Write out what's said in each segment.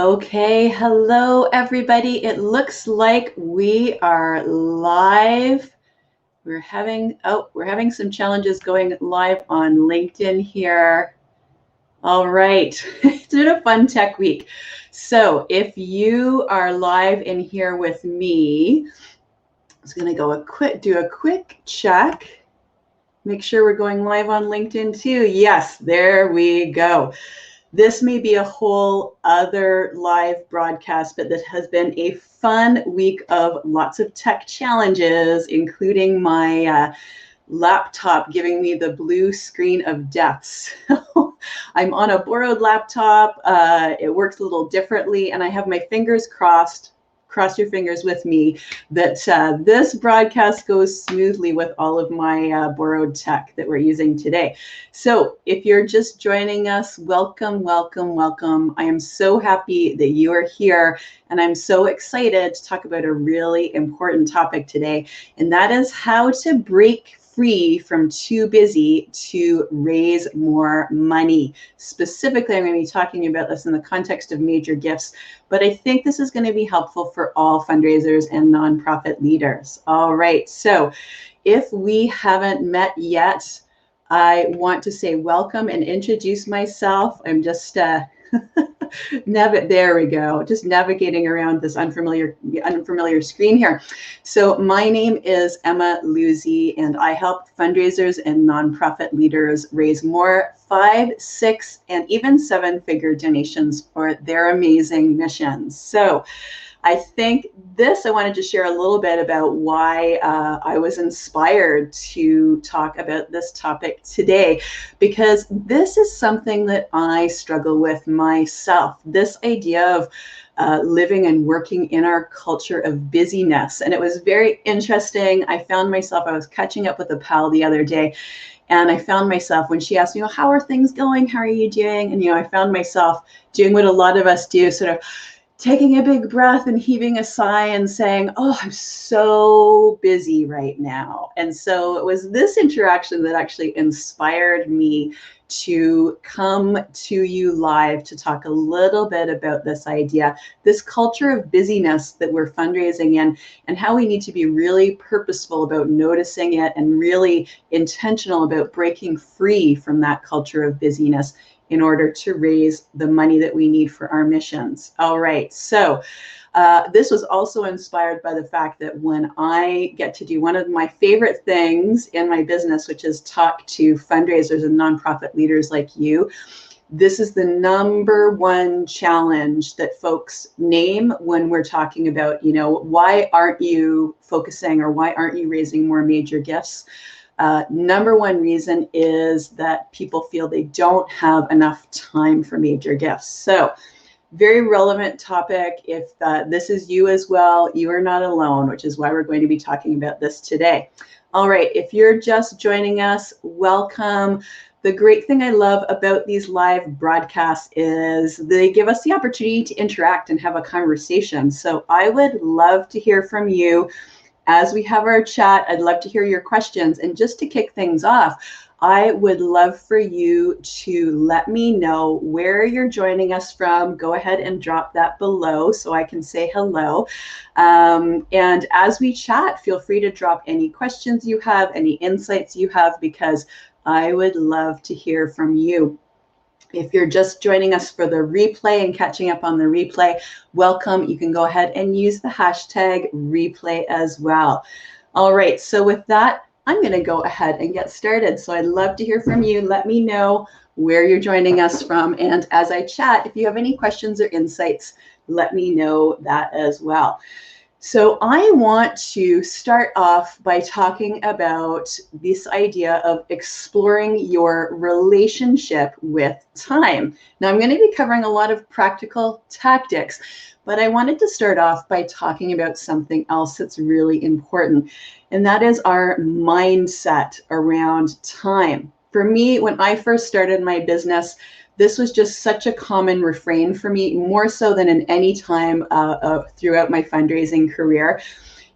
Okay, hello everybody. It looks like we are live. We're having some challenges going live on LinkedIn here. All right. It's been a fun tech week. So if you are live in here with me, I was going to do a quick check. Make sure we're going live on LinkedIn too. Yes, there we go. This may be a whole other live broadcast, but this has been a fun week of lots of tech challenges, including my laptop giving me the blue screen of death. So I'm on a borrowed laptop. It works a little differently, and I have my fingers crossed. Cross your fingers with me that this broadcast goes smoothly with all of my borrowed tech that we're using today. So if you're just joining us, welcome, welcome, welcome. I am so happy that you are here, and I'm so excited to talk about a really important topic today, and that is how to break free from too busy to raise more money. Specifically, I'm going to be talking about this in the context of major gifts, but I think this is going to be helpful for all fundraisers and nonprofit leaders. All right, so if we haven't met yet, I want to say welcome and introduce myself. I'm just there we go. Just navigating around this unfamiliar screen here. So my name is 𝗃𝗶𝗱𝗲𝗄𝐶, and I help fundraisers and nonprofit leaders raise more 5, 6, and even 7-figure donations for their amazing missions. So I think I wanted to share a little bit about why I was inspired to talk about this topic today, because this is something that I struggle with myself. This idea of living and working in our culture of busyness. And it was very interesting. I was catching up with a pal the other day, and I found myself, when she asked me, well, how are things going? How are you doing? And, I found myself doing what a lot of us do, sort of taking a big breath and heaving a sigh and saying, oh, I'm so busy right now. And so it was this interaction that actually inspired me to come to you live to talk a little bit about this idea, this culture of busyness that we're fundraising in, and how we need to be really purposeful about noticing it and really intentional about breaking free from that culture of busyness in order to raise the money that we need for our missions. All right, so this was also inspired by the fact that when I get to do one of my favorite things in my business, which is talk to fundraisers and nonprofit leaders like you, this is the #1 challenge that folks name when we're talking about, why aren't you focusing or why aren't you raising more major gifts? #1 reason is that people feel they don't have enough time for major gifts. So very relevant topic. If this is you as well, you are not alone, which is why we're going to be talking about this today. All right, if you're just joining us, welcome. The great thing I love about these live broadcasts is they give us the opportunity to interact and have a conversation. So I would love to hear from you. As we have our chat, I'd love to hear your questions. And just to kick things off, I would love for you to let me know where you're joining us from. Go ahead and drop that below so I can say hello. And as we chat, feel free to drop any questions you have, any insights you have, because I would love to hear from you. If you're just joining us for the replay and catching up on the replay, welcome. You can go ahead and use the hashtag replay as well. All right, so with that, I'm going to go ahead and get started. So I'd love to hear from you. Let me know where you're joining us from. And as I chat, if you have any questions or insights, let me know that as well. So I want to start off by talking about this idea of exploring your relationship with time. Now, I'm going to be covering a lot of practical tactics, but I wanted to start off by talking about something else that's really important, and that is our mindset around time. For me, when I first started my business, this was just such a common refrain for me, more so than in any time throughout my fundraising career,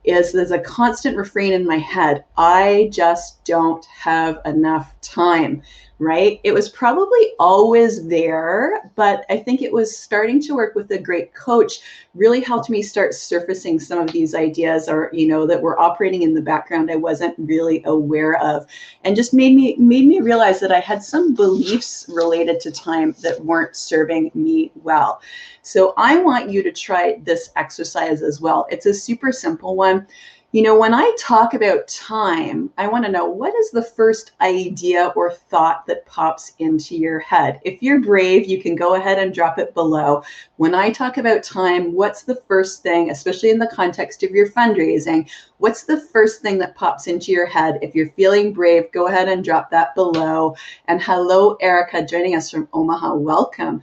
there's a constant refrain in my head. I just don't have enough time. right? It was probably always there, but I think it was starting to work with a great coach really helped me start surfacing some of these ideas, or, you know, that were operating in the background I wasn't really aware of, and just made me realize that I had some beliefs related to time that weren't serving me well. So I want you to try this exercise as well. It's a super simple one. You know, when I talk about time, I want to know, what is the first idea or thought that pops into your head? If you're brave, you can go ahead and drop it below. When I talk about time, what's the first thing, especially in the context of your fundraising, what's the first thing that pops into your head? If you're feeling brave, go ahead and drop that below. And hello, Erica, joining us from Omaha. Welcome.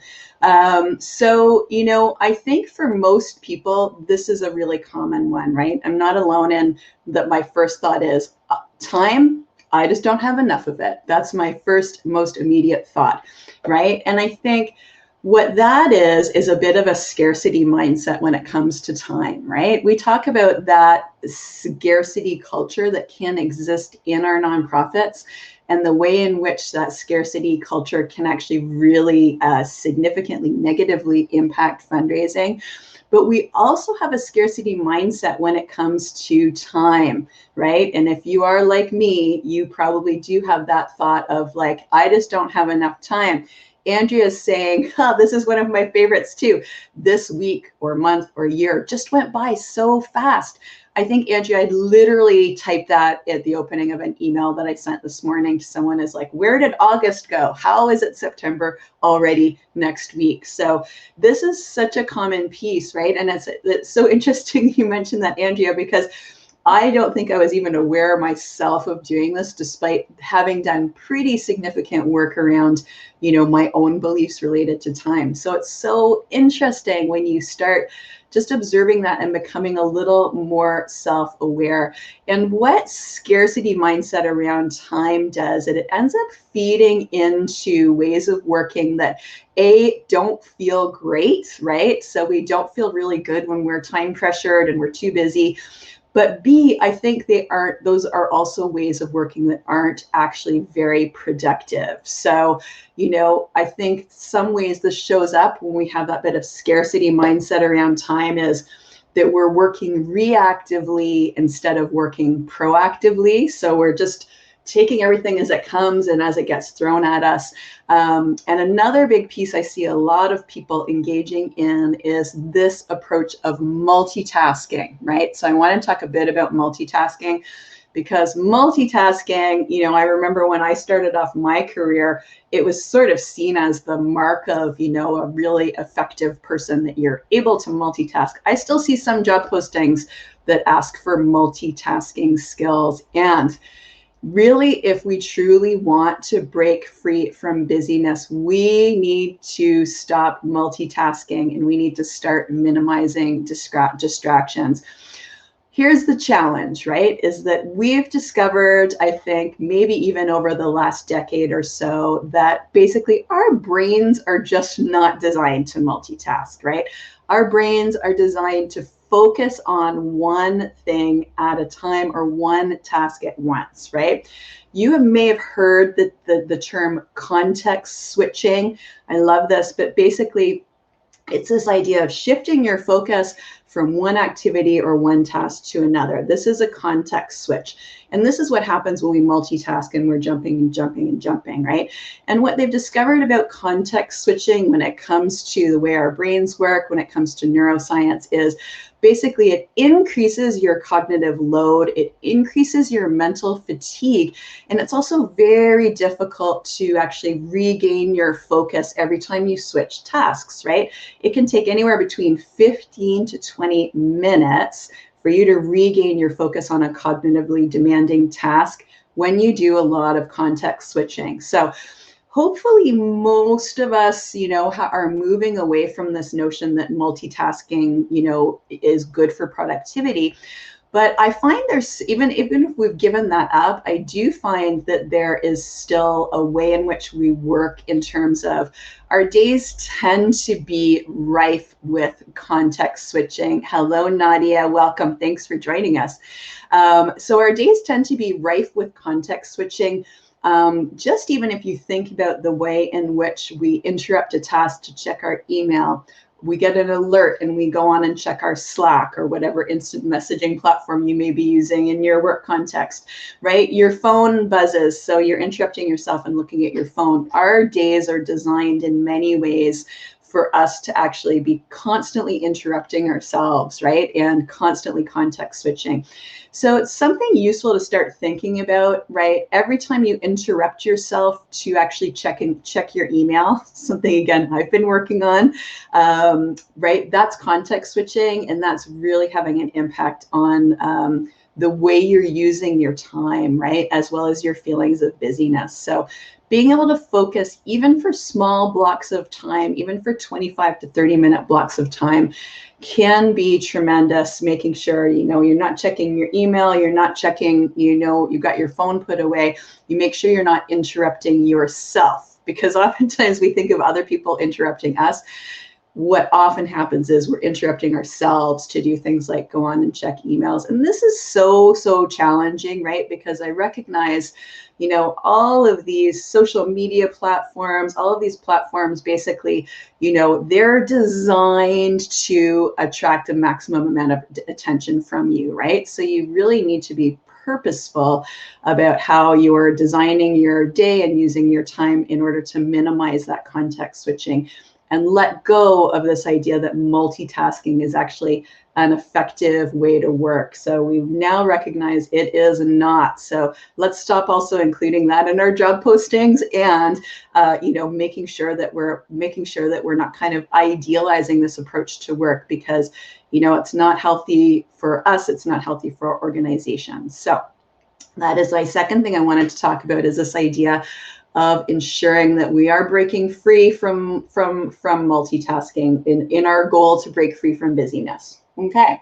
So, you know, I think for most people, this is a really common one, right? I'm not alone in that. My first thought is time. I just don't have enough of it. That's my first, most immediate thought, right? And I think what that is a bit of a scarcity mindset when it comes to time, right? We talk about that scarcity culture that can exist in our nonprofits, and the way in which that scarcity culture can actually really significantly negatively impact fundraising. But we also have a scarcity mindset when it comes to time, right? And if you are like me, you probably do have that thought of like, I just don't have enough time. Andrea's saying, oh, this is one of my favorites too. This week or month or year just went by so fast. I think, Andrea, I literally typed that at the opening of an email that I sent this morning to someone, is like, where did August go? How is it September already next week? So this is such a common piece, right? And it's so interesting you mentioned that, Andrea, because I don't think I was even aware myself of doing this, despite having done pretty significant work around, you know, my own beliefs related to time. So it's so interesting when you start just observing that and becoming a little more self-aware. And what scarcity mindset around time does, it ends up feeding into ways of working that don't feel great, right? So we don't feel really good when we're time pressured and we're too busy. But B, I think those are also ways of working that aren't actually very productive. So, you know, I think some ways this shows up when we have that bit of scarcity mindset around time is that we're working reactively instead of working proactively. So we're just taking everything as it comes and as it gets thrown at us. And another big piece I see a lot of people engaging in is this approach of multitasking, right? So I want to talk a bit about multitasking, because multitasking, you know, I remember when I started off my career, it was sort of seen as the mark of, you know, a really effective person, that you're able to multitask. I still see some job postings that ask for multitasking skills. And really, if we truly want to break free from busyness, we need to stop multitasking and we need to start minimizing distractions. Here's the challenge, right? Is that we've discovered, I think, maybe even over the last decade or so, that basically our brains are just not designed to multitask, right? Our brains are designed to focus on one thing at a time, or one task at once, right? You may have heard the term context switching. I love this, but basically it's this idea of shifting your focus from one activity or one task to another. This is a context switch. And this is what happens when we multitask and we're jumping and jumping and jumping, right? And what they've discovered about context switching when it comes to the way our brains work, when it comes to neuroscience, is basically it increases your cognitive load, it increases your mental fatigue, and it's also very difficult to actually regain your focus every time you switch tasks, right? It can take anywhere between 15 to 20 minutes for you to regain your focus on a cognitively demanding task when you do a lot of context switching. So hopefully most of us, you know, are moving away from this notion that multitasking, you know, is good for productivity. But I find there's, even if we've given that up, I do find that there is still a way in which we work in terms of our days tend to be rife with context switching. Hello, Nadia, welcome. Thanks for joining us. So our days tend to be rife with context switching, Just even if you think about the way in which we interrupt a task to check our email, we get an alert and we go on and check our Slack or whatever instant messaging platform you may be using in your work context, right? Your phone buzzes, so you're interrupting yourself and looking at your phone. Our days are designed in many ways for us to actually be constantly interrupting ourselves, right? And constantly context switching. So it's something useful to start thinking about, right? Every time you interrupt yourself to actually check your email, something again I've been working on, right? That's context switching, and that's really having an impact on the way you're using your time, right? As well as your feelings of busyness. So being able to focus even for small blocks of time, even for 25 to 30-minute blocks of time, can be tremendous. Making sure, you're not checking your email, you're not checking, you've got your phone put away. You make sure you're not interrupting yourself, because oftentimes we think of other people interrupting us. What often happens is we're interrupting ourselves to do things like go on and check emails. And this is so challenging, right? Because I recognize, all of these social media platforms, all of these platforms, basically, they're designed to attract a maximum amount of attention from you, right? So you really need to be purposeful about how you're designing your day and using your time in order to minimize that context switching, and let go of this idea that multitasking is actually an effective way to work. So we've now recognized it is not. So let's stop also including that in our job postings, and making sure that we're not kind of idealizing this approach to work, because it's not healthy for us, it's not healthy for our organizations. So that is my second thing I wanted to talk about, is this idea of ensuring that we are breaking free from multitasking in our goal to break free from busyness. Okay.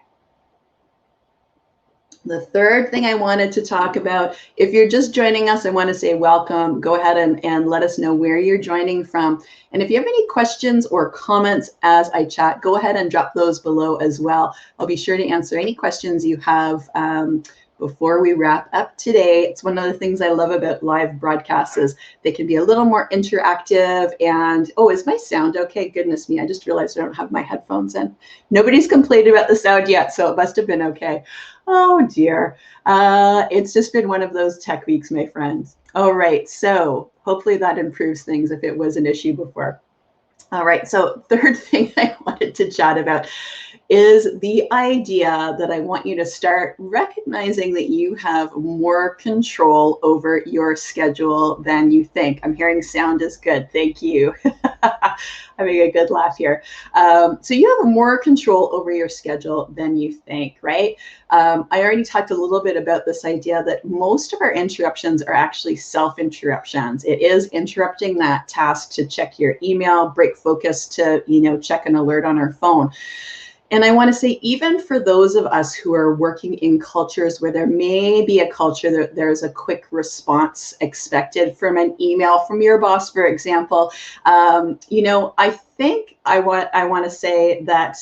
The third thing I wanted to talk about, if you're just joining us, I want to say welcome. Go ahead and let us know where you're joining from. And if you have any questions or comments as I chat, go ahead and drop those below as well. I'll be sure to answer any questions you have before we wrap up today. It's one of the things I love about live broadcasts is they can be a little more interactive. And, oh, is my sound okay? Goodness me, I just realized I don't have my headphones in. Nobody's complained about the sound yet, so it must have been okay. Oh dear. It's just been one of those tech weeks, my friends. All right, so hopefully that improves things if it was an issue before. All right, so third thing I wanted to chat about is the idea that I want you to start recognizing that you have more control over your schedule than you think. I'm hearing sound is good. Thank you. Having a good laugh here. So you have more control over your schedule than you think, right? I already talked a little bit about this idea that most of our interruptions are actually self-interruptions. It is interrupting that task to check your email, break focus to, check an alert on our phone. And I want to say, even for those of us who are working in cultures where there may be a culture that there's a quick response expected from an email from your boss, for example, I think I want to say that,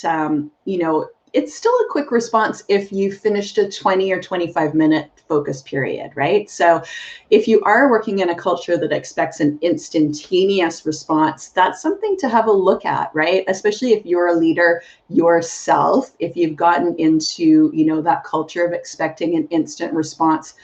it's still a quick response if you finished a 20 or 25-minute focus period, right? So if you are working in a culture that expects an instantaneous response, that's something to have a look at, right? Especially if you're a leader yourself, if you've gotten into, that culture of expecting an instant response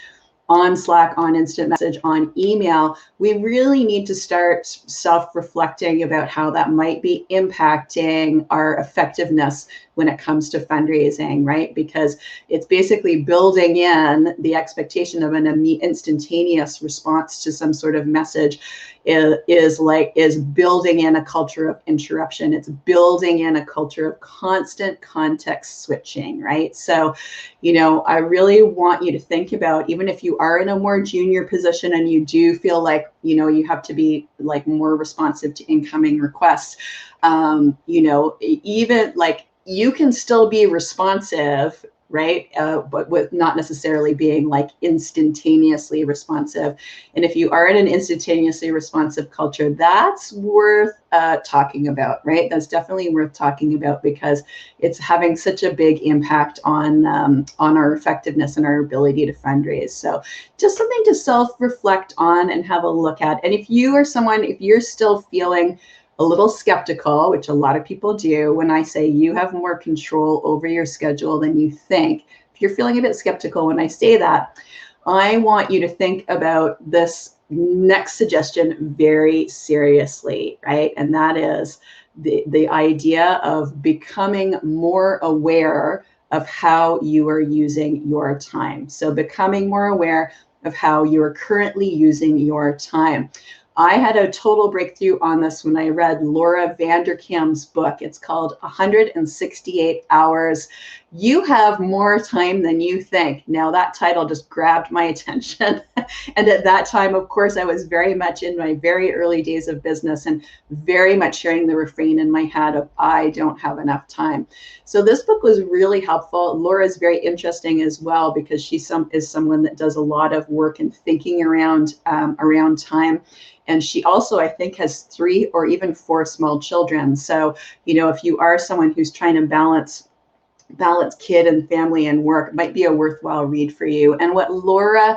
on Slack, on instant message, on email, we really need to start self-reflecting about how that might be impacting our effectiveness when it comes to fundraising, right? Because it's basically building in the expectation of an instantaneous response to some sort of message is building in a culture of interruption. It's building in a culture of constant context switching, right? So, I really want you to think about, even if you are in a more junior position and you do feel like, you have to be like more responsive to incoming requests, even like you can still be responsive, right? But with not necessarily being like instantaneously responsive. And if you are in an instantaneously responsive culture, that's worth talking about, right? That's definitely worth talking about because it's having such a big impact on our effectiveness and our ability to fundraise. So just something to self-reflect on and have a look at. And if you are someone, if you're still feeling a little skeptical, which a lot of people do, when I say you have more control over your schedule than you think, if you're feeling a bit skeptical when I say that, I want you to think about this next suggestion very seriously, right? And that is the idea of becoming more aware of how you are using your time. So becoming more aware of how you are currently using your time. I had a total breakthrough on this when I read Laura Vanderkam's book. It's called 168 Hours. You have more time than you think. Now that title just grabbed my attention. And at that time, of course, I was very much in my very early days of business and very much hearing the refrain in my head of, I don't have enough time. So this book was really helpful. Laura is very interesting as well because she is someone that does a lot of work and thinking around time. And she also, I think, has 3 or even 4 small children. So, you know, if you are someone who's trying to balance kid and family and work, it might be a worthwhile read for you. And what Laura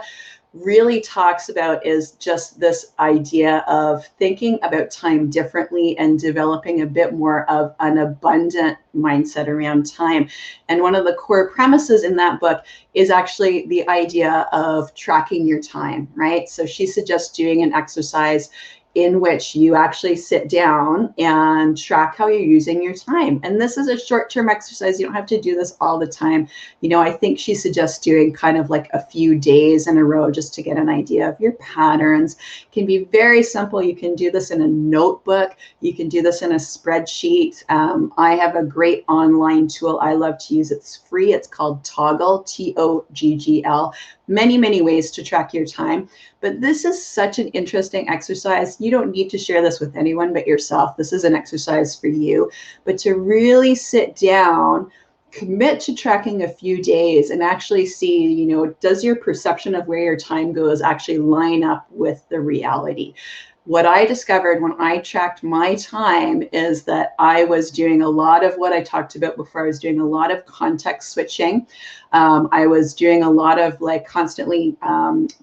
really talks about is just this idea of thinking about time differently and developing a bit more of an abundant mindset around time. And one of the core premises in that book is actually the idea of tracking your time, right? So she suggests doing an exercise in which you actually sit down and track how you're using your time. And this is a short-term exercise. You don't have to do this all the time. You know, I think she suggests doing kind of like a few days in a row just to get an idea of your patterns. It can be very simple. You can do this in a notebook. You can do this in a spreadsheet. I have a great online tool I love to use. It's free. It's called Toggl, Toggl. Many ways to track your time. But this is such an interesting exercise. You don't need to share this with anyone but yourself. This is an exercise for you. But to really sit down, commit to tracking a few days and actually see, you know, does your perception of where your time goes actually line up with the reality? What I discovered when I tracked my time is that I was doing a lot of what I talked about before. I was doing a lot of context switching. I was doing a lot of like constantly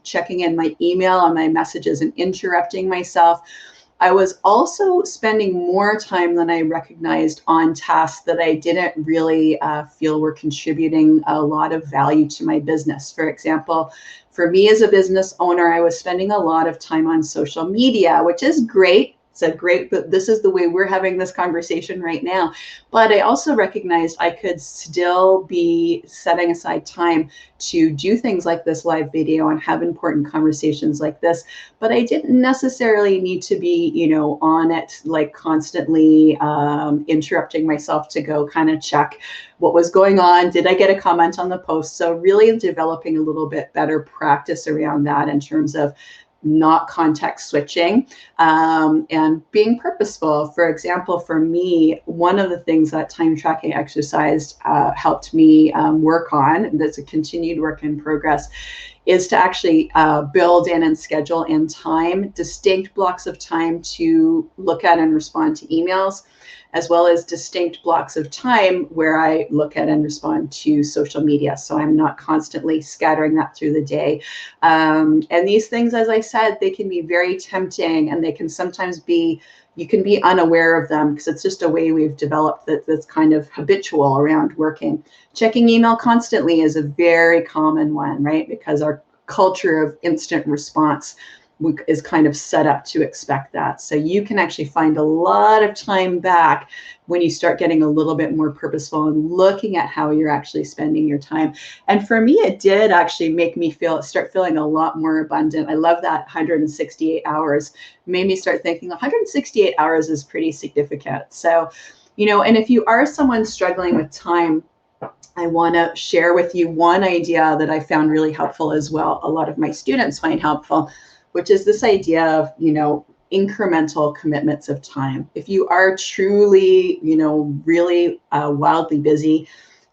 checking in my email and my messages and interrupting myself. I was also spending more time than I recognized on tasks that I didn't really feel were contributing a lot of value to my business. For example, for me as a business owner, I was spending a lot of time on social media, which is great. But this is the way we're having this conversation right now. But I also recognized I could still be setting aside time to do things like this live video and have important conversations like this. But I didn't necessarily need to be, you know, on it like constantly interrupting myself to go kind of check what was going on. Did I get a comment on the post? So really developing a little bit better practice around that in terms of not context switching and being purposeful. For example, for me, one of the things that time tracking exercise helped me work on, that's a continued work in progress, is to actually build in and schedule in time, distinct blocks of time to look at and respond to emails, as well as distinct blocks of time where I look at and respond to social media. So I'm not constantly scattering that through the day. And these things, as I said, they can be very tempting and they can sometimes be, you can be unaware of them because it's just a way we've developed that's kind of habitual around working. Checking email constantly is a very common one, right? Because our culture of instant response is kind of set up to expect that. So you can actually find a lot of time back when you start getting a little bit more purposeful and looking at how you're actually spending your time. And for me, it did actually make me start feeling a lot more abundant. I love that 168 hours. Made me start thinking 168 hours is pretty significant. So, you know, and if you are someone struggling with time, I want to share with you one idea that I found really helpful as well. A lot of my students find helpful, which is this idea of, you know, incremental commitments of time. If you are truly, you know, really wildly busy,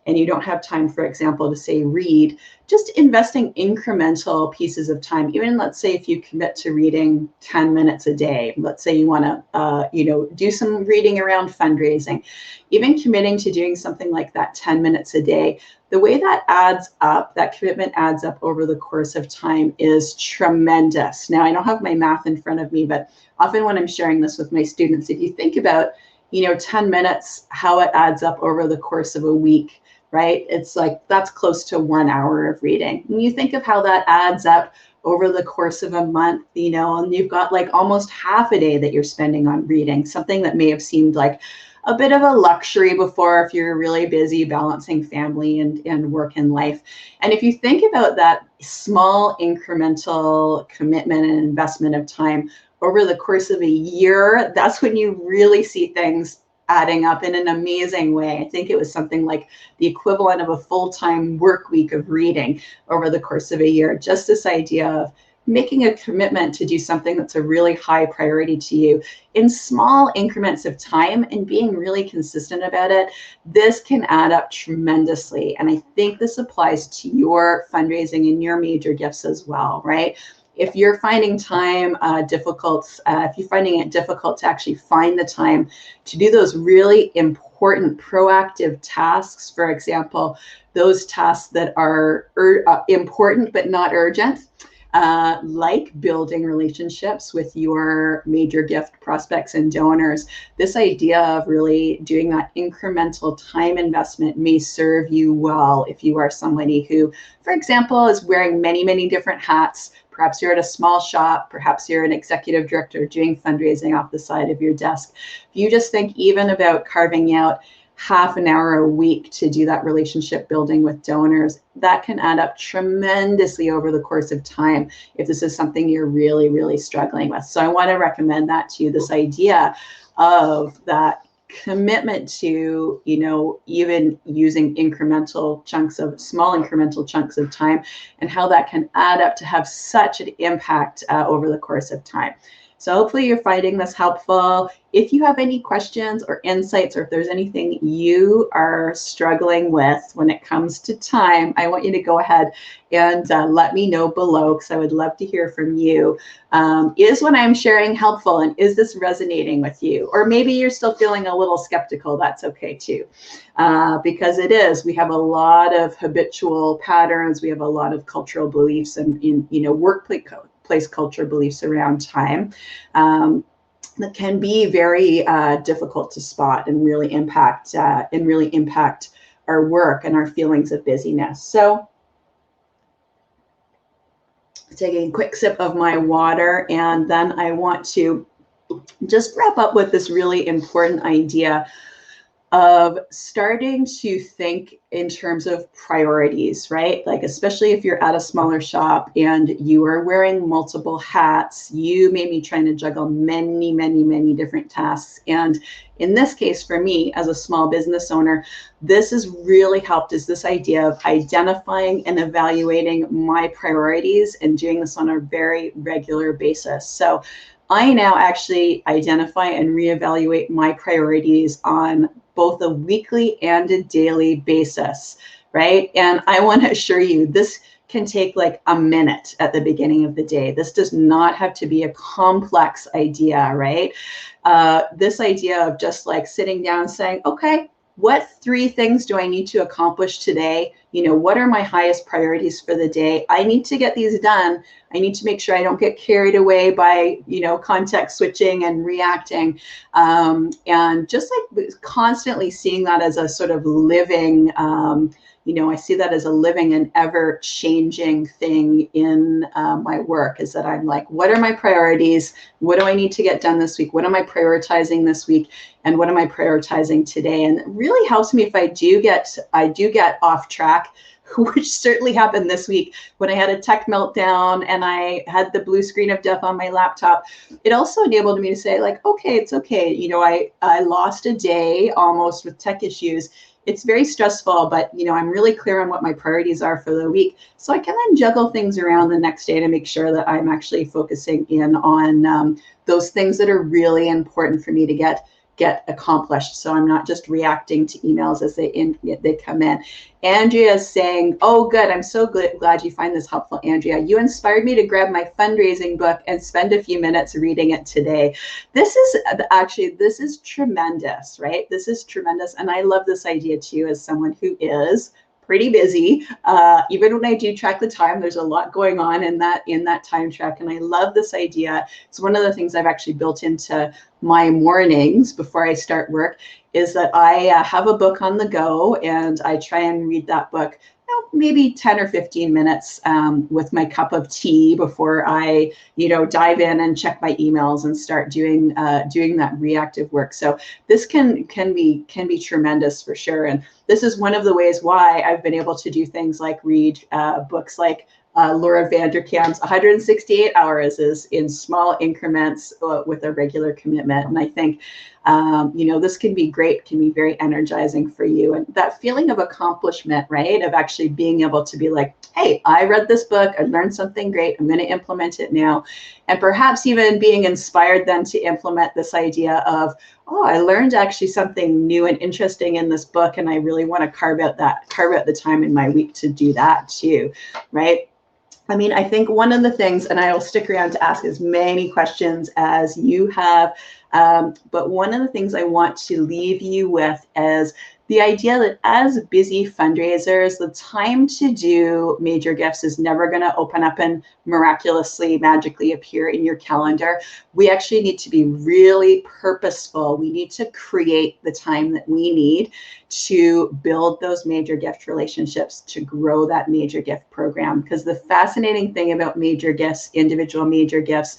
and you don't have time, for example, to say read, just investing incremental pieces of time. Even let's say if you commit to reading 10 minutes a day, let's say you want to do some reading around fundraising, even committing to doing something like that 10 minutes a day, the way that adds up, that commitment adds up over the course of time is tremendous. Now, I don't have my math in front of me, but often when I'm sharing this with my students, if you think about 10 minutes, how it adds up over the course of a week, right? It's like, that's close to 1 hour of reading. When you think of how that adds up over the course of a month, and you've got like almost half a day that you're spending on reading, something that may have seemed like a bit of a luxury before if you're really busy balancing family and work and life. And if you think about that small incremental commitment and investment of time over the course of a year, that's when you really see things adding up in an amazing way. I think it was something like the equivalent of a full-time work week of reading over the course of a year. Just this idea of making a commitment to do something that's a really high priority to you in small increments of time and being really consistent about it, this can add up tremendously. And I think this applies to your fundraising and your major gifts as well, right? If you're finding time difficult, if you're finding it difficult to actually find the time to do those really important proactive tasks, for example, those tasks that are important but not urgent, like building relationships with your major gift prospects and donors, this idea of really doing that incremental time investment may serve you well if you are somebody who, for example, is wearing many, many different hats. Perhaps you're at a small shop, perhaps you're an executive director doing fundraising off the side of your desk. If you just think even about carving out half an hour a week to do that relationship building with donors, that can add up tremendously over the course of time if this is something you're really, really struggling with. So I want to recommend that to you, this idea of that commitment to, even using small incremental chunks of time, and how that can add up to have such an impact over the course of time. So hopefully you're finding this helpful. If you have any questions or insights, or if there's anything you are struggling with when it comes to time, I want you to go ahead and let me know below, because I would love to hear from you. Is what I'm sharing helpful, and is this resonating with you? Or maybe you're still feeling a little skeptical. That's okay too, because it is. We have a lot of habitual patterns. We have a lot of cultural beliefs and workplace culture beliefs around time that can be very difficult to spot and really impact our work and our feelings of busyness. So taking a quick sip of my water, and then I want to just wrap up with this really important idea of starting to think in terms of priorities, right? Like, especially if you're at a smaller shop and you are wearing multiple hats, you may be trying to juggle many, many, many different tasks. And in this case, for me, as a small business owner, this has really helped, is this idea of identifying and evaluating my priorities and doing this on a very regular basis. So I now actually identify and reevaluate my priorities on both a weekly and a daily basis, right? And I want to assure you, this can take like a minute at the beginning of the day. This does not have to be a complex idea, right? This idea of just like sitting down and saying, okay, what 3 things do I need to accomplish today? What are my highest priorities for the day? I need to get these done. I need to make sure I don't get carried away by, context switching and reacting. And just like constantly seeing that as a sort of living, I see that as a living and ever changing thing in my work, is that I'm like, what are my priorities? What do I need to get done this week? What am I prioritizing this week? And what am I prioritizing today? And it really helps me if I do get off track, which certainly happened this week when I had a tech meltdown and I had the blue screen of death on my laptop. It also enabled me to say, like, okay, it's okay. I lost a day almost with tech issues. It's very stressful, but I'm really clear on what my priorities are for the week. So I can then juggle things around the next day to make sure that I'm actually focusing in on those things that are really important for me to get get accomplished. So I'm not just reacting to emails as they come in. Andrea is saying, oh, good. I'm so glad you find this helpful, Andrea. You inspired me to grab my fundraising book and spend a few minutes reading it today. This is tremendous, right? This is tremendous. And I love this idea too, as someone who is pretty busy. Even when I do track the time, there's a lot going on in that time track. And I love this idea. It's one of the things I've actually built into my mornings before I start work, is that I have a book on the go, and I try and read that book maybe 10 or 15 minutes with my cup of tea before I, dive in and check my emails and start doing that reactive work. So this can be tremendous for sure. And this is one of the ways why I've been able to do things like read books like Laura Vanderkam's 168 Hours is in small increments with a regular commitment. And I think, this can be great, can be very energizing for you. And that feeling of accomplishment, right? Of actually being able to be like, hey, I read this book, I learned something great, I'm going to implement it now. And perhaps even being inspired then to implement this idea of, oh, I learned actually something new and interesting in this book, and I really want to carve out the time in my week to do that too, right? I mean, I think one of the things, and I will stick around to ask as many questions as you have, but one of the things I want to leave you with is the idea that as busy fundraisers, the time to do major gifts is never going to open up and miraculously, magically appear in your calendar. We actually need to be really purposeful. We need to create the time that we need to build those major gift relationships, to grow that major gift program. Because the fascinating thing about major gifts, individual major gifts,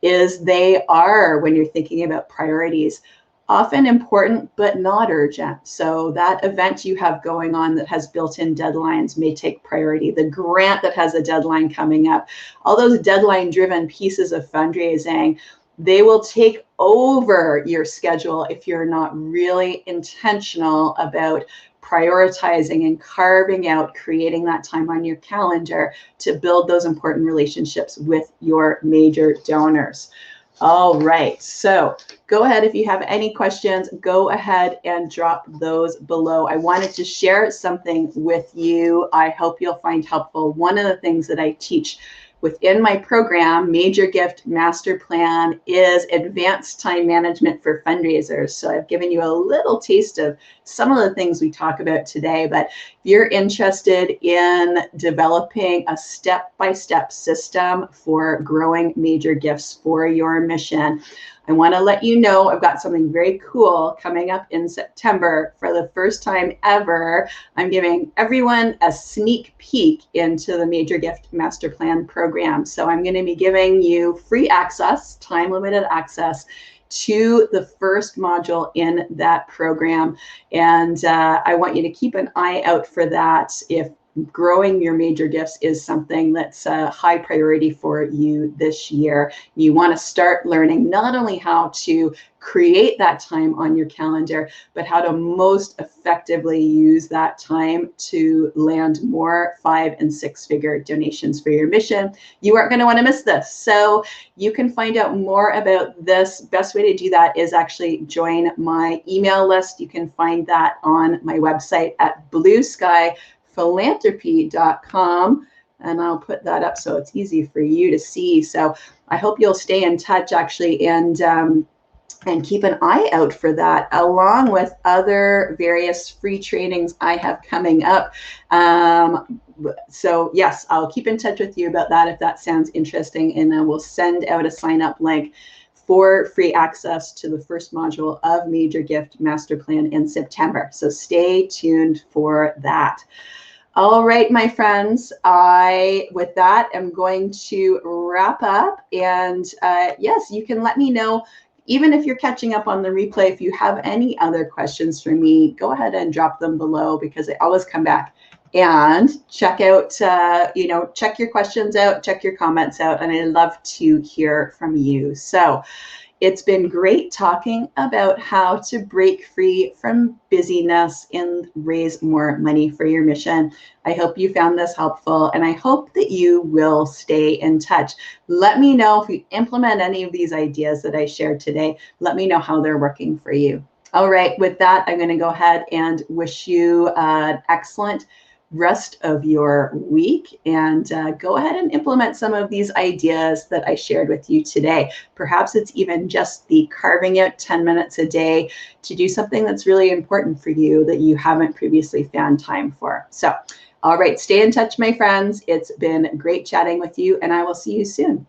is they are, when you're thinking about priorities, often important, but not urgent. So that event you have going on that has built-in deadlines may take priority. The grant that has a deadline coming up, all those deadline-driven pieces of fundraising, they will take over your schedule if you're not really intentional about prioritizing and carving out, creating that time on your calendar to build those important relationships with your major donors. All right, so go ahead. If you have any questions, go ahead and drop those below. I wanted to share something with you I hope you'll find helpful. One of the things that I teach within my program, Major Gift Master Plan, is advanced time management for fundraisers. So I've given you a little taste of some of the things we talk about today, but if you're interested in developing a step-by-step system for growing major gifts for your mission, I want to let you know I've got something very cool coming up in September. For the first time ever, I'm giving everyone a sneak peek into the Major Gift Master Plan program. So I'm going to be giving you free access, time-limited access, to the first module in that program. And I want you to keep an eye out for that if growing your major gifts is something that's a high priority for you this year. You want to start learning not only how to create that time on your calendar, but how to most effectively use that time to land more 5- and 6-figure donations for your mission. You aren't going to want to miss this. So you can find out more about this. Best way to do that is actually join my email list. You can find that on my website at 𝗃𝗶𝗱𝗲𝗃𝗶𝗱𝗲.com, and I'll put that up so it's easy for you to see. So I hope you'll stay in touch actually, and keep an eye out for that, along with other various free trainings I have coming up. So yes, I'll keep in touch with you about that if that sounds interesting, and then we'll send out a sign-up link for free access to the first module of Major Gift Master Plan in September. So stay tuned for that. All right, my friends, with that, am going to wrap up. And yes, you can let me know, even if you're catching up on the replay, if you have any other questions for me, go ahead and drop them below, because I always come back and check out, check your questions out, check your comments out, and I love to hear from you. So It's been great talking about how to break free from busyness and raise more money for your mission. I hope you found this helpful, and I hope that you will stay in touch. Let me know if you implement any of these ideas that I shared today. Let me know how they're working for you. All right, with that, I'm going to go ahead and wish you an excellent rest of your week, and go ahead and implement some of these ideas that I shared with you today. Perhaps it's even just the carving out 10 minutes a day to do something that's really important for you that you haven't previously found time for. So, all right, stay in touch, my friends. It's been great chatting with you, and I will see you soon.